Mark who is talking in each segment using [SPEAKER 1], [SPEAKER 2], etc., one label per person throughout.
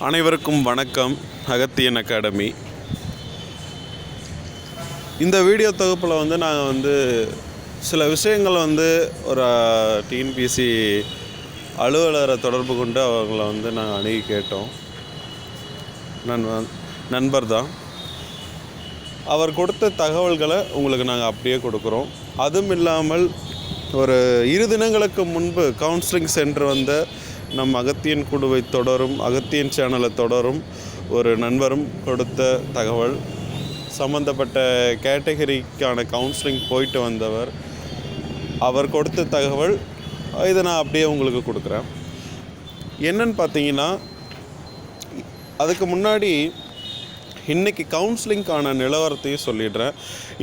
[SPEAKER 1] அனைவருக்கும் வணக்கம். அகத்தியன் அகாடமி. இந்த வீடியோ தொகுப்பில் நாங்கள் சில விஷயங்கள் ஒரு டிஎன்பிஎஸ்சி அலுவலரை தொடர்பு கொண்டு அவங்கள நாங்கள் அணுகி கேட்டோம். நண்பர் தான். அவர் கொடுத்த தகவல்களை உங்களுக்கு நாங்கள் அப்படியே கொடுக்குறோம். அதுவும் இல்லாமல் ஒரு 2 தினங்களுக்கு முன்பு கவுன்சிலிங் சென்டர் வந்த நம் அகத்தியன் குழுவை தொடரும், அகத்தியன் சேனலை தொடரும் ஒரு நண்பரும் கொடுத்த தகவல், சம்மந்தப்பட்ட கேட்டகரிக்கான கவுன்சிலிங் போயிட்டு வந்தவர், அவர் கொடுத்த தகவல் இதை நான் அப்படியே உங்களுக்கு கொடுக்குறேன். என்னன்னு பார்த்தீங்கன்னா, அதுக்கு முன்னாடி இன்றைக்கி கவுன்சிலிங்கான நிலவரத்தையும் சொல்லிடுறேன்.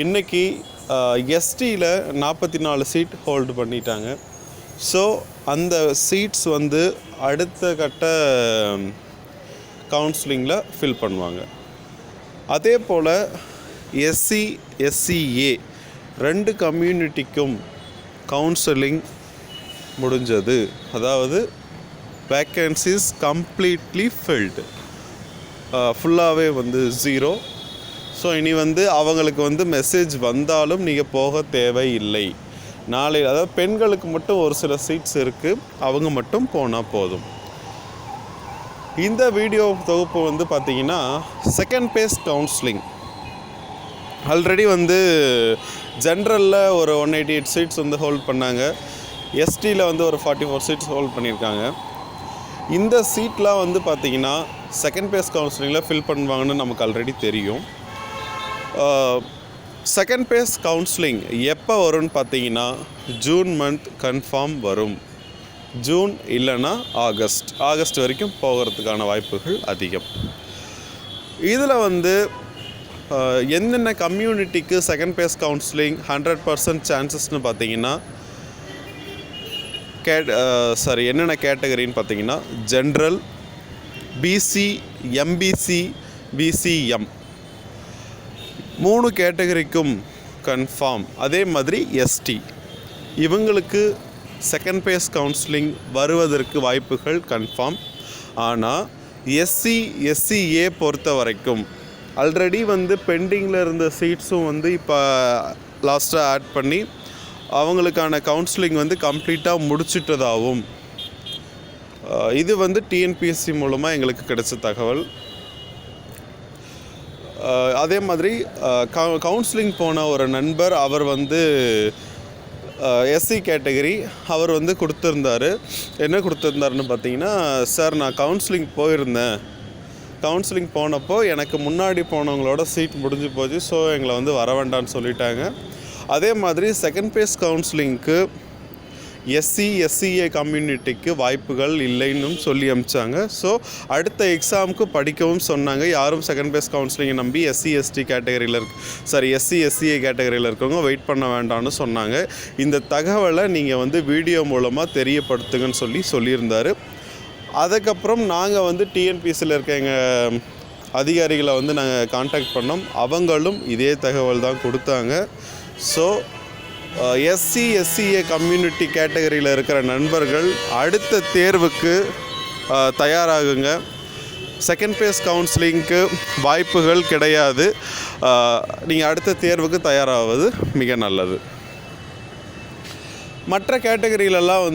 [SPEAKER 1] இன்றைக்கி எஸ்டியில் 44 சீட் ஹோல்டு பண்ணிட்டாங்க. ஸோ அந்த சீட்ஸ் அடுத்த கட்ட கவுன்சிலிங்கில் ஃபில் பண்ணுவாங்க. அதே போல் எஸ்சி எஸ்சிஏ 2 கம்யூனிட்டிக்கும் கவுன்சிலிங் முடிஞ்சது. அதாவது வேக்கன்சிஸ் கம்ப்ளீட்லி ஃபில்டு, ஃபுல்லாகவே 0. ஸோ இனி அவங்களுக்கு மெசேஜ் வந்தாலும் நீங்கள் போக தேவையில்லை. நாளை அதாவது பெண்களுக்கு மட்டும் ஒரு சில சீட்ஸ் இருக்குது, அவங்க மட்டும் போனால் போதும். இந்த வீடியோ தொகுப்பு பார்த்திங்கன்னா செகண்ட் பேஸ் கவுன்சிலிங் ஆல்ரெடி ஜென்ரலில் ஒரு 188 சீட்ஸ் ஹோல்ட் பண்ணாங்க. எஸ்டியில் ஒரு 44 சீட்ஸ் ஹோல்ட் பண்ணியிருக்காங்க. இந்த சீட்லாம் பார்த்திங்கன்னா செகண்ட் பேஸ் கவுன்சிலிங்கில் ஃபில் பண்ணுவாங்கன்னு நமக்கு ஆல்ரெடி தெரியும். செகண்ட் பேஸ் கவுன்சிலிங் எப்போ வரும்னு பார்த்தீங்கன்னா ஜூன் மந்த் கன்ஃபார்ம் வரும். ஜூன் இல்லைன்னா ஆகஸ்ட் வரைக்கும் போகிறதுக்கான வாய்ப்புகள் அதிகம். இதில் என்னென்ன கம்யூனிட்டிக்கு செகண்ட் பேஸ் கவுன்சிலிங் 100% சான்சஸ்ன்னு பார்த்தீங்கன்னா என்னென்ன கேட்டகரின்னு பார்த்தீங்கன்னா ஜென்ரல், பிசி, எம்பிசி, பிசிஎம் 3 கேட்டகரிக்கும் கன்ஃபார்ம். அதே மாதிரி எஸ்டி இவங்களுக்கு செகண்ட் பேஸ் கவுன்சிலிங் வருவதற்கு வாய்ப்புகள் கன்ஃபார்ம். ஆனால் எஸ்சி எஸ்சிஏ பொறுத்த வரைக்கும் ஆல்ரெடி பெண்டிங்கில் இருந்த சீட்ஸும் இப்போ லாஸ்ட்டாக ஆட் பண்ணி அவங்களுக்கான கவுன்சிலிங் கம்ப்ளீட்டாக முடிச்சிட்டதாகவும் இது டிஎன்பிஎஸ்சி மூலமாக எங்களுக்கு கிடைச்ச தகவல். அதே மாதிரி கவுன்சிலிங் போன ஒரு நண்பர், அவர் எஸ்சி கேட்டகரி, அவர் கொடுத்துருந்தார். என்ன கொடுத்துருந்தாருன்னு பார்த்தீங்கன்னா, சார் நான் கவுன்சிலிங் போயிருந்தேன், கவுன்சிலிங் போனப்போ எனக்கு முன்னாடி போனவங்களோட சீட் முடிஞ்சு போச்சு, ஸோ எங்களை வர வேண்டான்னு சொல்லிட்டாங்க. அதே மாதிரி செகண்ட் பேஸ் கவுன்சிலிங்க்கு எஸ்சி எஸ்சிஏ கம்யூனிட்டிக்கு வாய்ப்புகள் இல்லைன்னு சொல்லி அனுப்பிச்சாங்க. ஸோ அடுத்த எக்ஸாமுக்கு படிக்கவும் சொன்னாங்க. யாரும் செகண்ட் பேஸ் கவுன்சிலிங்கை நம்பி எஸ்சி எஸ்சி எஸ்சிஏ கேட்டகரியில் இருக்கவங்க வெயிட் பண்ண வேண்டாம்னு சொன்னாங்க. இந்த தகவலை நீங்கள் வீடியோ மூலமாக தெரியப்படுத்துங்கன்னு சொல்லியிருந்தார். அதுக்கப்புறம் நாங்கள் டிஎன்பிஎஸ்சியில் இருக்க எங்கள் அதிகாரிகளை நாங்கள் கான்டாக்ட் பண்ணோம். அவங்களும் இதே தகவல் தான் கொடுத்தாங்க. ஸோ எஸ்சி எஸ்சிஏ கம்யூனிட்டி கேட்டகரியில் இருக்கிற நண்பர்கள் அடுத்த தேர்வுக்கு தயாராகுங்க. செகண்ட் பேஸ் கவுன்சிலிங்க்கு வாய்ப்புகள் கிடையாது. நீங்கள் அடுத்த தேர்வுக்கு தயாராவது மிக நல்லது. மற்ற கேட்டகரியிலலாம்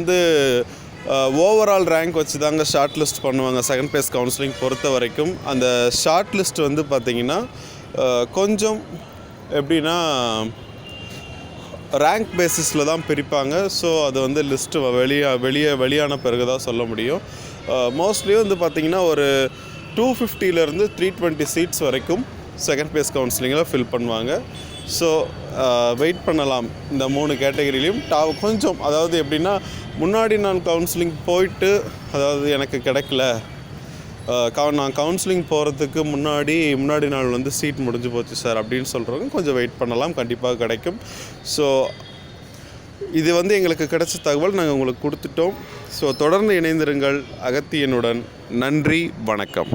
[SPEAKER 1] ஓவரால் ரேங்க் வச்சு தாங்க ஷார்ட் லிஸ்ட் பண்ணுவாங்க. செகண்ட் பேஸ் கவுன்சிலிங் பொறுத்த வரைக்கும் அந்த ஷார்ட் லிஸ்ட் பார்த்திங்கன்னா கொஞ்சம் எப்படின்னா ரேங்க் பேசிஸில் தான் பிரிப்பாங்க. ஸோ அது லிஸ்ட்டு வெளியான பிறகு தான் சொல்ல முடியும். மோஸ்ட்லி பார்த்திங்கன்னா ஒரு 250 320 சீட்ஸ் வரைக்கும் செகண்ட் பேஸ் கவுன்சிலிங்கில் ஃபில் பண்ணுவாங்க. ஸோ வெயிட் பண்ணலாம். இந்த 3 கேட்டகரியிலையும் கொஞ்சம், அதாவது எப்படின்னா முன்னாடி நான் கவுன்சிலிங் போயிட்டு, அதாவது எனக்கு கிடைக்கல, நான் கவுன்சிலிங் போகிறதுக்கு முன்னாடி நாள் சீட் முடிஞ்சு போச்சு சார் அப்படின்னு சொல்கிறவங்க கொஞ்சம் வெயிட் பண்ணலாம், கண்டிப்பாக கிடைக்கும். ஸோ இது எங்களுக்கு கிடைச்ச தகவல் நாங்கள் உங்களுக்கு கொடுத்துட்டோம். ஸோ தொடர்ந்து இணைந்திருங்கள் அகத்தியனுடன். நன்றி, வணக்கம்.